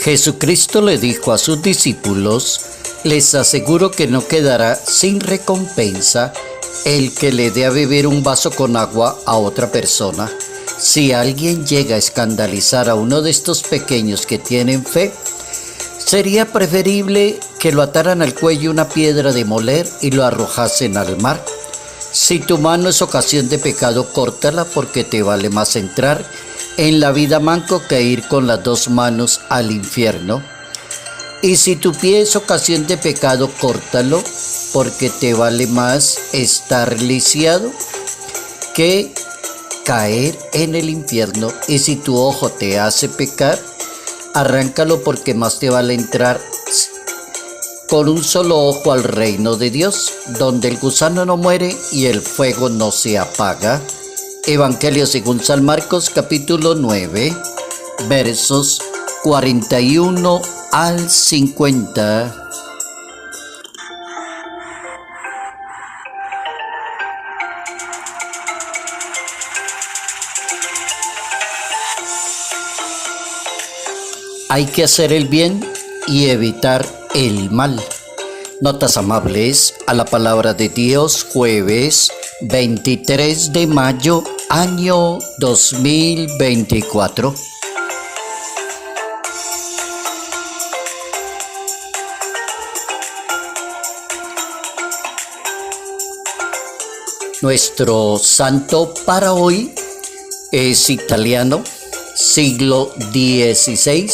Jesucristo le dijo a sus discípulos: les aseguro que no quedará sin recompensa el que le dé a beber un vaso con agua a otra persona. Si alguien llega a escandalizar a uno de estos pequeños que tienen fe, sería preferible que lo ataran al cuello una piedra de moler y lo arrojasen al mar. Si tu mano es ocasión de pecado, córtala, porque te vale más entrar en la vida manco que ir con las dos manos al infierno. Y si tu pie es ocasión de pecado, córtalo, porque te vale más estar lisiado que caer en el infierno. Y si tu ojo te hace pecar, arráncalo, porque más te vale entrar con un solo ojo al reino de Dios, donde el gusano no muere y el fuego no se apaga. Evangelio según San Marcos, capítulo 9, versos 41 al 50. Hay que hacer el bien y evitar el mal. Notas amables a la palabra de Dios, jueves 23 de mayo, año 2024. Nuestro santo para hoy es italiano, siglo XVI,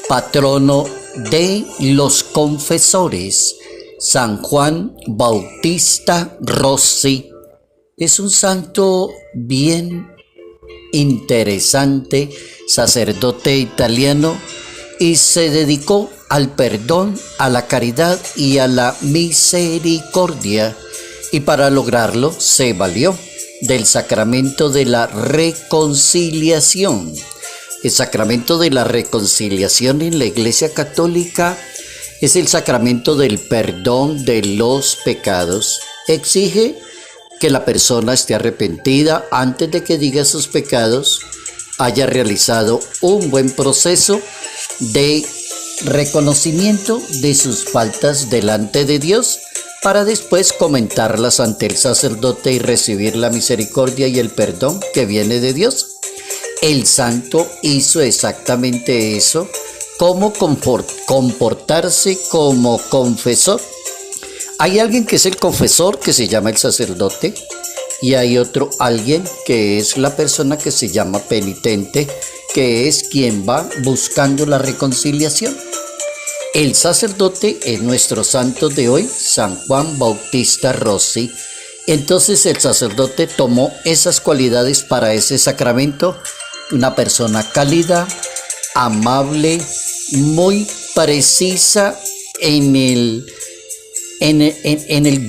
patrono de los confesores, San Juan Bautista Rossi. Es un santo bien interesante, sacerdote italiano, y se dedicó al perdón, a la caridad y a la misericordia, y para lograrlo se valió del sacramento de la reconciliación. El sacramento de la reconciliación en la Iglesia Católica es el sacramento del perdón de los pecados. Exige que la persona esté arrepentida antes de que diga sus pecados, haya realizado un buen proceso de reconocimiento de sus faltas delante de Dios, para después comentarlas ante el sacerdote y recibir la misericordia y el perdón que viene de Dios. El santo hizo exactamente eso, cómo comportarse como confesor. Hay alguien que es el confesor, que se llama el sacerdote, y hay otro alguien que es la persona que se llama penitente, que es quien va buscando la reconciliación. El sacerdote es nuestro santo de hoy, San Juan Bautista Rossi. Entonces el sacerdote tomó esas cualidades para ese sacramento. Una persona cálida, amable, muy precisa en el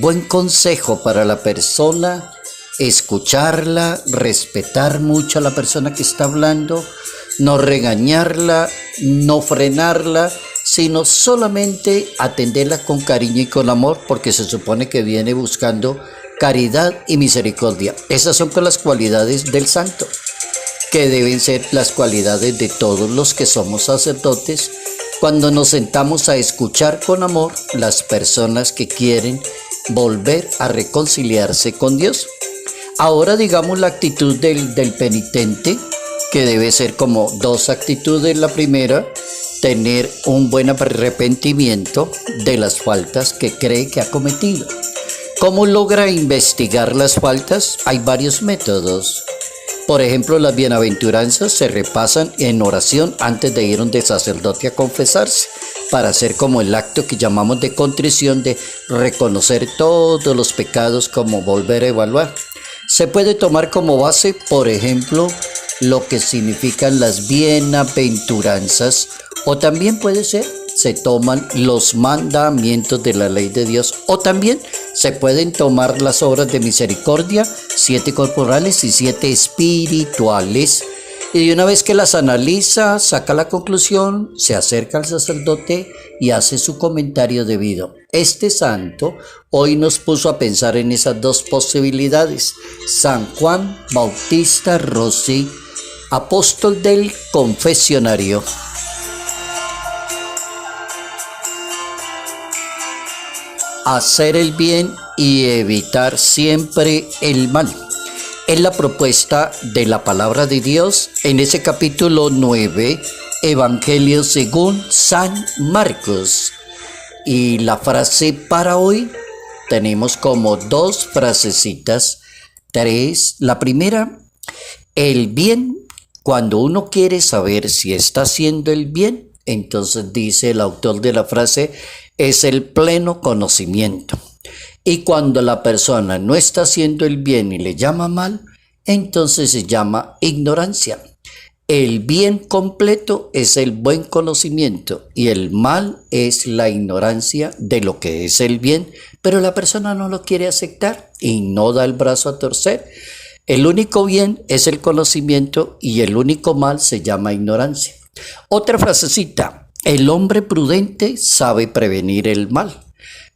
buen consejo para la persona, escucharla, respetar mucho a la persona que está hablando, no regañarla, no frenarla, sino solamente atenderla con cariño y con amor, porque se supone que viene buscando caridad y misericordia. Esas son las cualidades del santo, que deben ser las cualidades de todos los que somos sacerdotes cuando nos sentamos a escuchar con amor las personas que quieren volver a reconciliarse con Dios. Ahora digamos la actitud del penitente, que debe ser como dos actitudes. La primera, tener un buen arrepentimiento de las faltas que cree que ha cometido. ¿Cómo logra investigar las faltas? Hay varios métodos. Por ejemplo, las bienaventuranzas se repasan en oración antes de ir donde sacerdote a confesarse, para hacer como el acto que llamamos de contrición, de reconocer todos los pecados, como volver a evaluar. Se puede tomar como base, por ejemplo, lo que significan las bienaventuranzas, o también puede ser, se toman los mandamientos de la ley de Dios, o también se pueden tomar las obras de misericordia, 7 corporales y 7 espirituales, y de una vez que las analiza, saca la conclusión, se acerca al sacerdote y hace su comentario debido. Este santo hoy nos puso a pensar en esas dos posibilidades. San Juan Bautista Rossi, apóstol del confesionario. hacer el bien y evitar siempre el mal. Es la propuesta de la palabra de Dios en ese capítulo 9, Evangelio según San Marcos. Y la frase para hoy tenemos como dos frasecitas, tres. La primera, el bien. Cuando uno quiere saber si está haciendo el bien, entonces dice el autor de la frase, es el pleno conocimiento. Y cuando la persona no está haciendo el bien y le llama mal, entonces se llama ignorancia. El bien completo es el buen conocimiento y el mal es la ignorancia de lo que es el bien, pero la persona no lo quiere aceptar y no da el brazo a torcer. El único bien es el conocimiento y el único mal se llama ignorancia. Otra frasecita, el hombre prudente sabe prevenir el mal.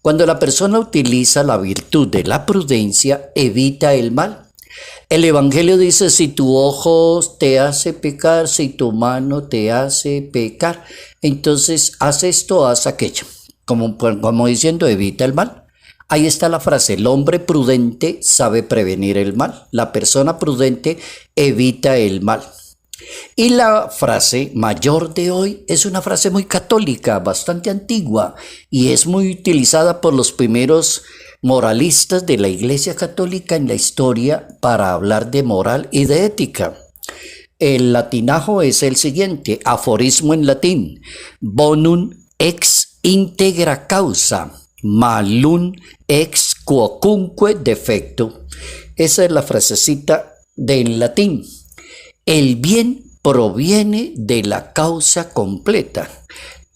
Cuando la persona utiliza la virtud de la prudencia, evita el mal. El Evangelio dice, si tu ojo te hace pecar, si tu mano te hace pecar, entonces haz esto, haz aquello. Como diciendo, evita el mal. Ahí está la frase, el hombre prudente sabe prevenir el mal. La persona prudente evita el mal. Y la frase mayor de hoy es una frase muy católica, bastante antigua, y es muy utilizada por los primeros moralistas de la Iglesia Católica en la historia para hablar de moral y de ética. El latinajo es el siguiente, aforismo en latín, bonum ex integra causa, malum ex quocunque defecto. Esa es la frasecita en latín. El bien proviene de la causa completa.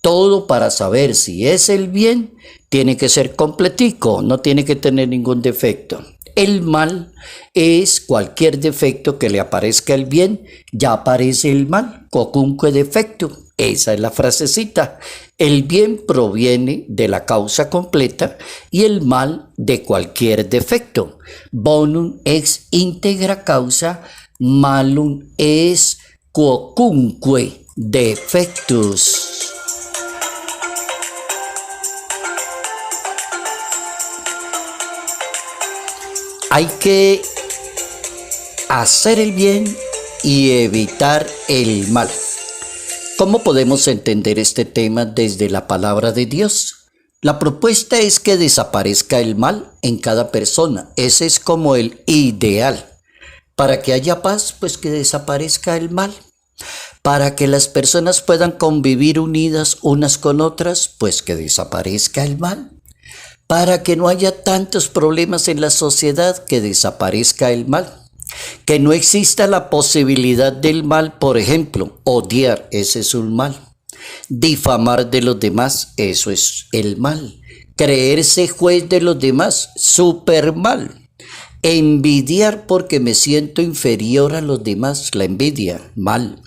Todo para saber si es el bien tiene que ser completico, no tiene que tener ningún defecto. El mal es cualquier defecto que le aparezca el bien, ya aparece el mal, quocunque defecto. Esa es la frasecita. El bien proviene de la causa completa y el mal de cualquier defecto. Bonum ex integra causa, malum es quocunque defectus. Hay que hacer el bien y evitar el mal. ¿Cómo podemos entender este tema desde la palabra de Dios? La propuesta es que desaparezca el mal en cada persona. Ese es como el ideal. Para que haya paz, pues que desaparezca el mal. Para que las personas puedan convivir unidas unas con otras, pues que desaparezca el mal. Para que no haya tantos problemas en la sociedad, que desaparezca el mal. Que no exista la posibilidad del mal, por ejemplo, odiar, ese es un mal. Difamar de los demás, eso es el mal. Creerse juez de los demás, súper mal. Envidiar porque me siento inferior a los demás, la envidia, mal.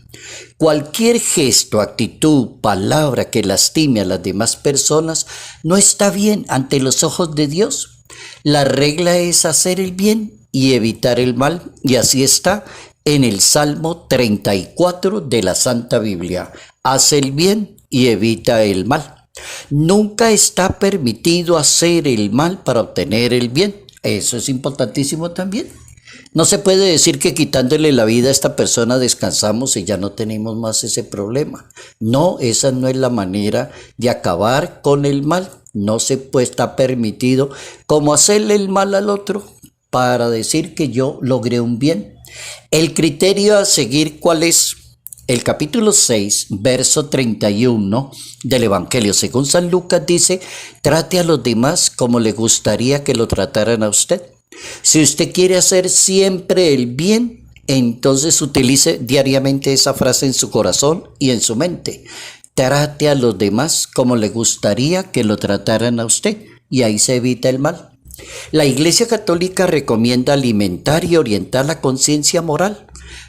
Cualquier gesto, actitud, palabra que lastime a las demás personas no está bien ante los ojos de Dios. La regla es hacer el bien y evitar el mal, y así está en el Salmo 34 de la Santa Biblia. Haz el bien y evita el mal. Nunca está permitido hacer el mal para obtener el bien. Eso es importantísimo también. No se puede decir que quitándole la vida a esta persona descansamos y ya no tenemos más ese problema. No, esa no es la manera de acabar con el mal. No se puede estar permitido como hacerle el mal al otro para decir que yo logré un bien. El criterio a seguir, ¿cuál es? El capítulo 6, verso 31 del Evangelio según San Lucas dice, trate a los demás como le gustaría que lo trataran a usted. Si usted quiere hacer siempre el bien, entonces utilice diariamente esa frase en su corazón y en su mente. Trate a los demás como le gustaría que lo trataran a usted y ahí se evita el mal. La Iglesia Católica recomienda alimentar y orientar la conciencia moral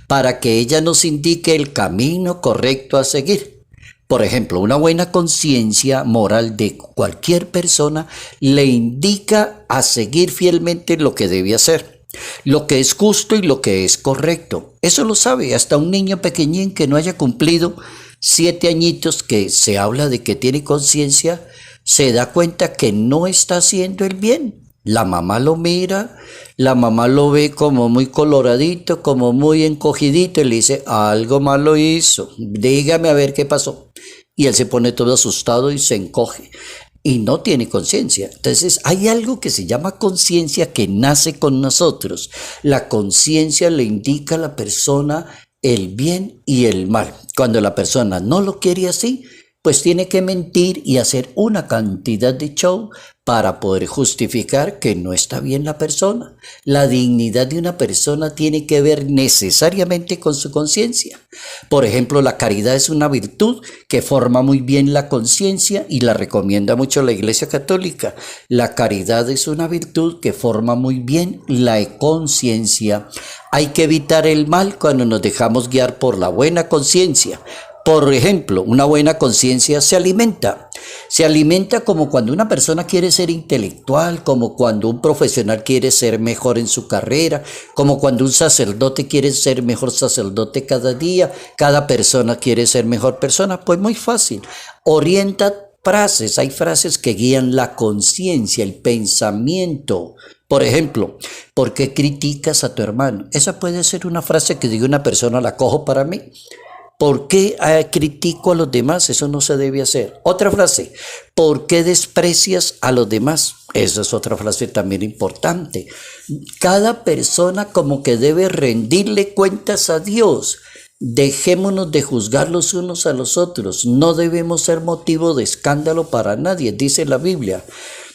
para que ella nos indique el camino correcto a seguir. Por ejemplo, una buena conciencia moral de cualquier persona le indica a seguir fielmente lo que debe hacer, lo que es justo y lo que es correcto. Eso lo sabe hasta un niño pequeñín que no haya cumplido 7 añitos, que se habla de que tiene conciencia, se da cuenta que no está haciendo el bien. La mamá lo mira, la mamá lo ve como muy coloradito, como muy encogidito y le dice, algo malo hizo, dígame a ver qué pasó. Y él se pone todo asustado y se encoge y no tiene conciencia. Entonces hay algo que se llama conciencia que nace con nosotros. La conciencia le indica a la persona el bien y el mal. Cuando la persona no lo quiere así, pues tiene que mentir y hacer una cantidad de show para poder justificar que no está bien la persona. La dignidad de una persona tiene que ver necesariamente con su conciencia. Por ejemplo, la caridad es una virtud que forma muy bien la conciencia y la recomienda mucho la Iglesia Católica. La caridad es una virtud que forma muy bien la conciencia. Hay que evitar el mal cuando nos dejamos guiar por la buena conciencia. Por ejemplo, una buena conciencia se alimenta. Se alimenta como cuando una persona quiere ser intelectual, como cuando un profesional quiere ser mejor en su carrera, como cuando un sacerdote quiere ser mejor sacerdote cada día, cada persona quiere ser mejor persona. Pues muy fácil. Orienta frases, hay frases que guían la conciencia, el pensamiento. Por ejemplo, ¿por qué criticas a tu hermano? Esa puede ser una frase que diga una persona, la cojo para mí. ¿Por qué critico a los demás? Eso no se debe hacer. Otra frase, ¿por qué desprecias a los demás? Esa es otra frase también importante. Cada persona como que debe rendirle cuentas a Dios. Dejémonos de juzgar los unos a los otros. No debemos ser motivo de escándalo para nadie, dice la Biblia.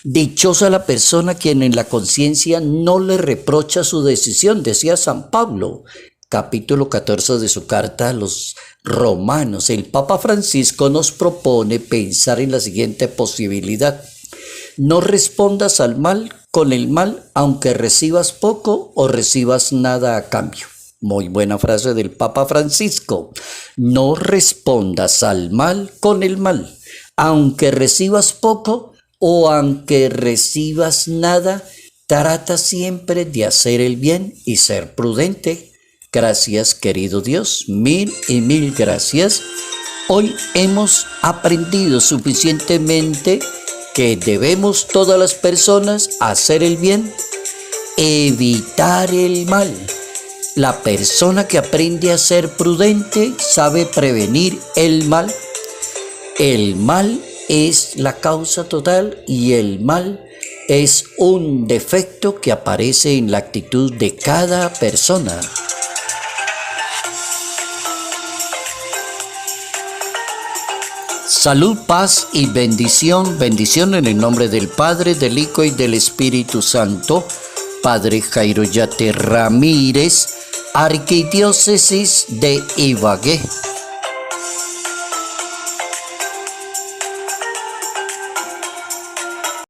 Dichosa la persona quien en la conciencia no le reprocha su decisión, decía San Pablo. Capítulo 14 de su carta a los Romanos. El Papa Francisco nos propone pensar en la siguiente posibilidad. No respondas al mal con el mal, aunque recibas poco o recibas nada a cambio. Muy buena frase del Papa Francisco. No respondas al mal con el mal, aunque recibas poco o aunque recibas nada, trata siempre de hacer el bien y ser prudente. Gracias, querido Dios, mil y mil gracias. Hoy hemos aprendido suficientemente que debemos todas las personas hacer el bien, evitar el mal. La persona que aprende a ser prudente sabe prevenir el mal. El mal es la causa total y el mal es un defecto que aparece en la actitud de cada persona. Salud, paz y bendición. Bendición en el nombre del Padre, del Hijo y del Espíritu Santo. Padre Jairo Yate Ramírez, Arquidiócesis de Ibagué.